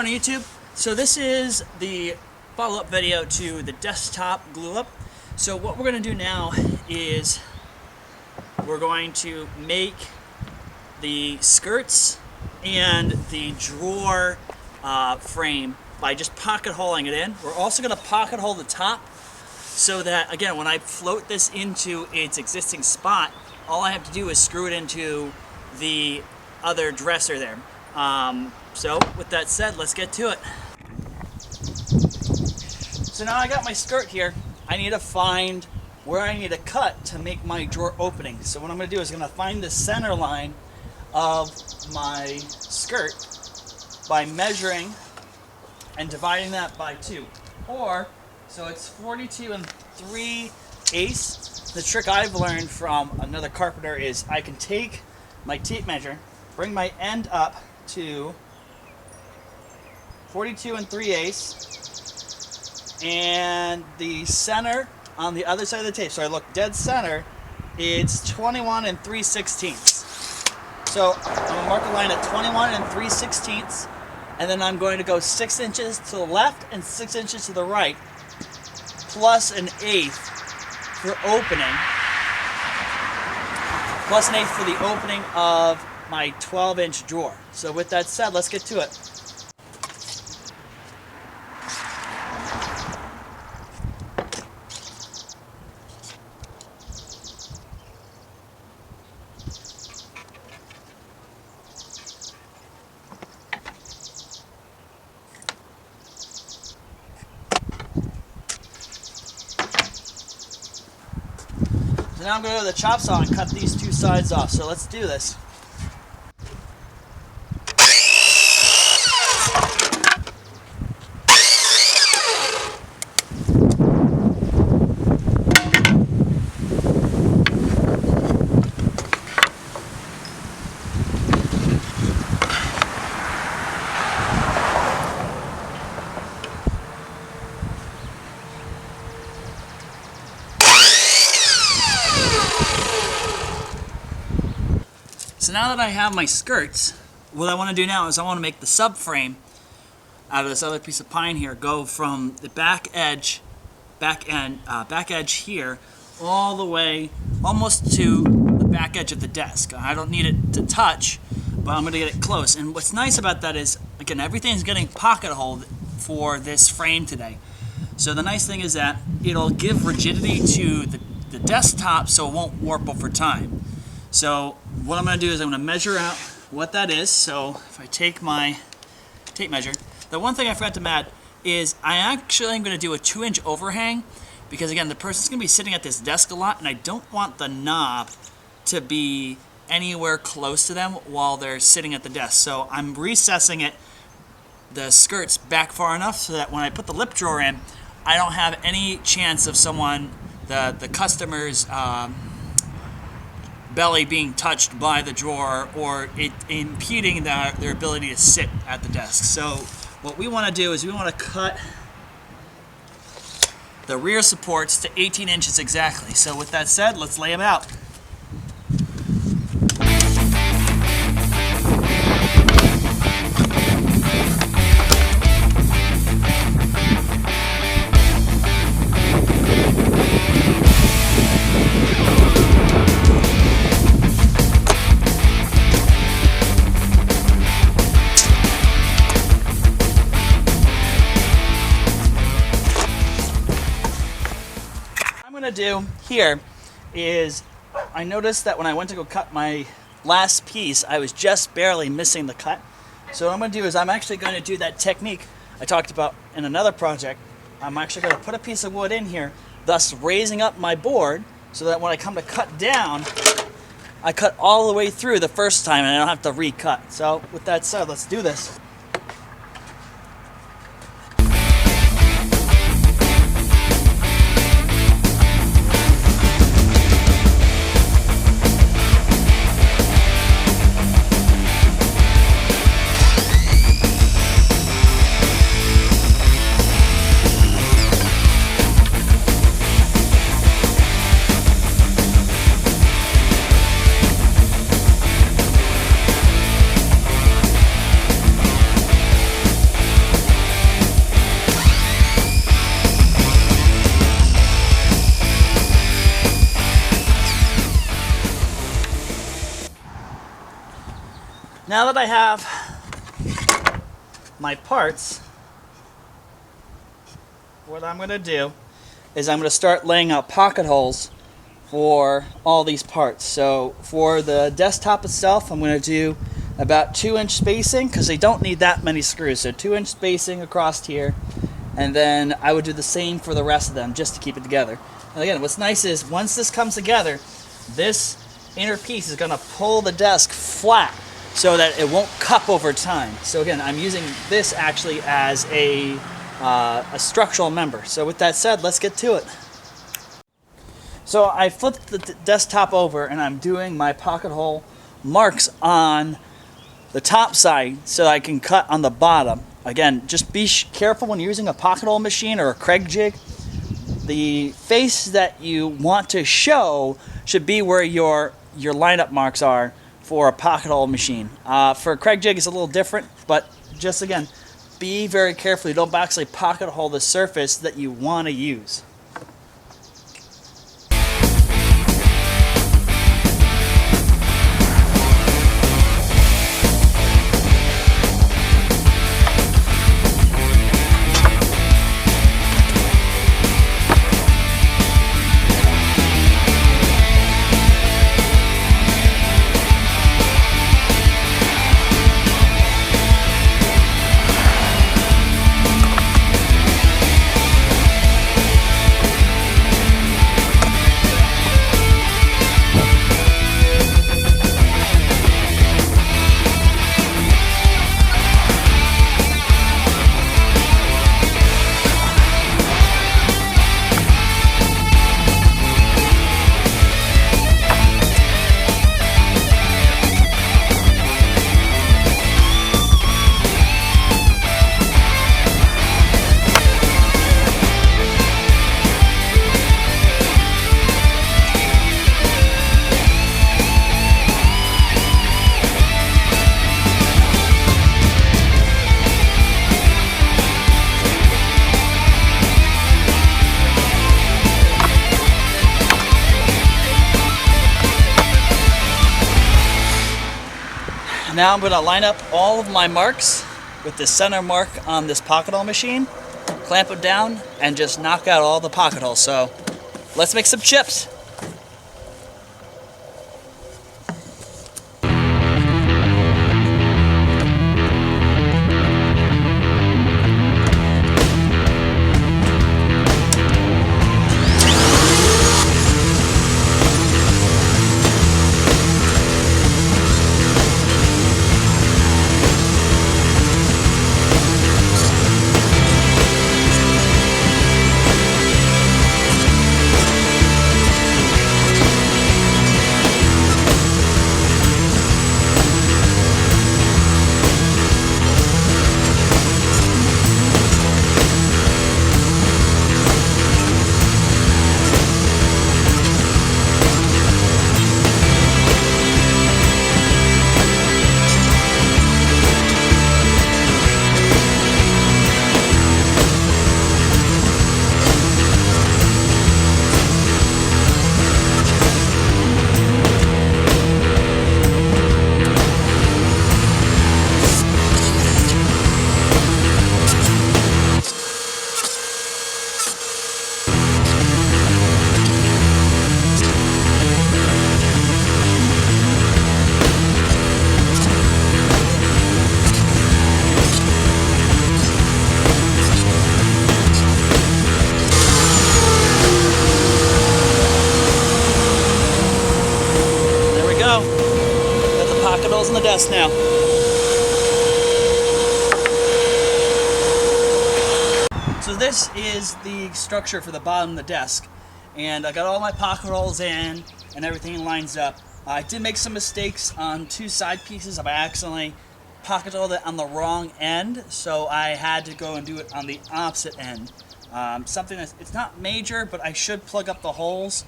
morning, YouTube. So this is the follow-up video to the desktop glue-up. So what we're going to do now is we're going to make the skirts and the drawer frame by just pocket holing it in. We're also going to pocket hole the top so that, again, when I float this into its existing spot, all I have to do is screw it into the other dresser there. So with that said, let's get to it. So now I got my skirt here. I need to find where I need to cut to make my drawer opening. So what I'm going to do is I'm going to find the center line of my skirt by measuring and dividing that by 2. So it's 42 3/8. The trick I've learned from another carpenter is I can take my tape measure, bring my end up to 42 3/8, and the center on the other side of the tape, so I look dead center, it's 21 3/16. So I'm going to mark a line at 21 3/16, and then I'm going to go 6 inches to the left and 6 inches to the right, plus an eighth for opening, plus an eighth for the opening of my 12-inch drawer. So with that said, let's get to it. So now I'm going to go to the chop saw and cut these two sides off. So let's do this. So now that I have my skirts, what I want to do now is I want to make the subframe out of this other piece of pine here go from the back edge here all the way almost to the back edge of the desk. I don't need it to touch, but I'm going to get it close. And what's nice about that is, again, everything's getting pocket holed for this frame today. So the nice thing is that it'll give rigidity to the desktop so it won't warp over time. So what I'm going to do is I'm going to measure out what that is. So if I take my tape measure, the one thing I forgot to add is I actually am going to do a 2-inch overhang because, again, the person's going to be sitting at this desk a lot and I don't want the knob to be anywhere close to them while they're sitting at the desk. So I'm recessing it, the skirts, back far enough so that when I put the lip drawer in, I don't have any chance of someone, the customer's belly being touched by the drawer or it impeding their ability to sit at the desk. So what we want to do is we want to cut the rear supports to 18 inches exactly. So with that said, let's lay them out. Do here is I noticed that when I went to go cut my last piece, I was just barely missing the cut. So what I'm going to do is I'm actually going to do that technique I talked about in another project. I'm actually going to put a piece of wood in here, thus raising up my board so that when I come to cut down, I cut all the way through the first time and I don't have to recut. So with that said, let's do this. Now that I have my parts, what I'm going to do is I'm going to start laying out pocket holes for all these parts. So for the desktop itself, I'm going to do about 2-inch spacing because they don't need that many screws. So 2-inch spacing across here, and then I would do the same for the rest of them just to keep it together. And again, what's nice is once this comes together, this inner piece is going to pull the desk flat so that it won't cup over time. So again, I'm using this actually as a structural member. So with that said, let's get to it. So I flipped the desktop over and I'm doing my pocket hole marks on the top side so I can cut on the bottom. Again, just be careful when you're using a pocket hole machine or a Kreg jig. The face that you want to show should be where your lineup marks are for a pocket hole machine. For a Kreg jig, it's a little different, but just again, be very careful. You don't actually pocket hole the surface that you want to use. Now I'm going to line up all of my marks with the center mark on this pocket hole machine, clamp it down, and just knock out all the pocket holes. So let's make some chips. In the desk now. So this is the structure for the bottom of the desk, and I got all my pocket holes in and everything lines up. I did make some mistakes on 2 side pieces. I accidentally pocket holed it on the wrong end, so I had to go and do it on the opposite end. Something that's, it's not major, but I should plug up the holes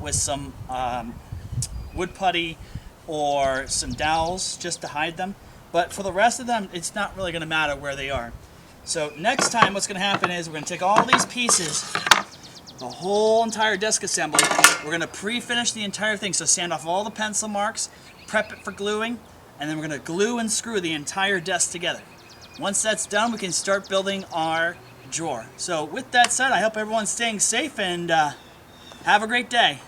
with some wood putty or some dowels just to hide them. But for the rest of them, it's not really going to matter where they are. So next time what's going to happen is we're going to take all these pieces, the whole entire desk assembly, we're going to pre-finish the entire thing. So sand off all the pencil marks, prep it for gluing, and then we're going to glue and screw the entire desk together. Once that's done, we can start building our drawer. So with that said, I hope everyone's staying safe and have a great day.